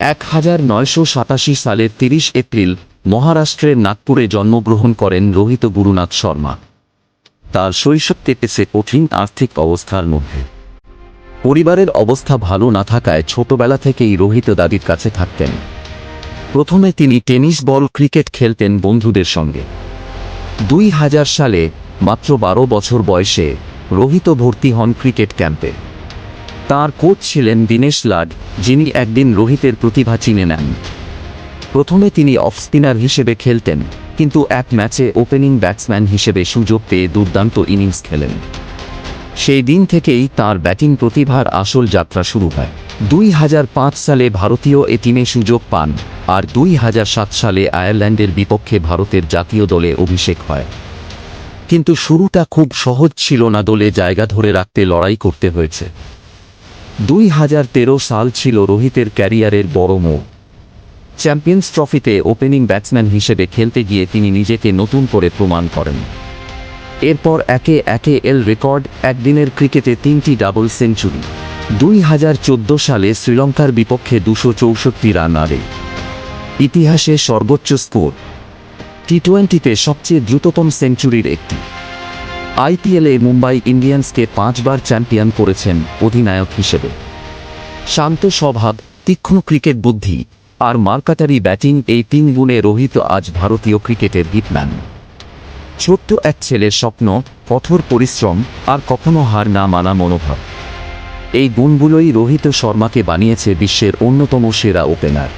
1987 সালের 30 এপ্রিল মহারাষ্ট্রের নাগপুরে জন্মগ্রহণ করেন রোহিত গুরুনাথ শর্মা। তার শৈশব কেটেছে কঠিন আর্থিক অবস্থার মধ্যে। পরিবারের অবস্থা ভালো না থাকায় ছোটবেলা থেকেই রোহিত দাদির কাছে থাকতেন। প্রথমে তিনি টেনিস বল ক্রিকেট খেলতেন বন্ধুদের সঙ্গে। 2000 সালে মাত্র 12 বছর বয়সে রোহিত ভর্তি হন ক্রিকেট ক্যাম্পে। তাঁর কোচ ছিলেন দীনেশ লাড, যিনি একদিন রোহিতের প্রতিভা চিনে নেন। প্রথমে তিনি অফ স্পিনার হিসেবে খেলতেন, কিন্তু এক ম্যাচে ওপেনিং ব্যাটসম্যান হিসেবে সুযোগ পেয়ে দুর্দান্ত ইনিংস খেলেন। সেই দিন থেকেই তাঁর ব্যাটিং প্রতিভার আসল যাত্রা শুরু হয়। 2005 সালে ভারতীয় এ টিমে সুযোগ পান, আর 2007 সালে আয়ারল্যান্ডের বিপক্ষে ভারতের জাতীয় দলে অভিষেক হয়। কিন্তু শুরুটা খুব সহজ ছিল না, দলে জায়গা ধরে রাখতে লড়াই করতে হয়েছে। 2013 সাল ছিল রোহিতের ক্যারিয়ারের বড় মোড়। চ্যাম্পিয়ন্স ট্রফিতে ওপেনিং ব্যাটসম্যান হিসেবে খেলতে গিয়ে তিনি নিজেকে নতুন করে প্রমাণ করেন। এরপর একে একে রেকর্ড, একদিনের ক্রিকেটে 3টি ডাবল সেঞ্চুরি। 2014 সালে শ্রীলঙ্কার বিপক্ষে 264 রান আরে ইতিহাসে সর্বোচ্চ স্কোর। টি-20তে সবচেয়ে দ্রুততম সেঞ্চুরির একটি। আইপিএলে মুম্বাই ইন্ডিয়ান্সকে 5 বার চ্যাম্পিয়ন করেছেন অধিনায়ক হিসেবে। শান্ত স্বভাব, তীক্ষ্ণ ক্রিকেট বুদ্ধি আর মার্কাটারি ব্যাটিং, এই 3 গুণে রোহিত আজ ভারতীয় ক্রিকেটের হিটম্যান। ছোট্ট এক ছেলের স্বপ্ন, কঠোর পরিশ্রম আর কখনো হার না মানা মনোভাব, এই গুণগুলোই রোহিত শর্মাকে বানিয়েছে বিশ্বের অন্যতম সেরা ওপেনার।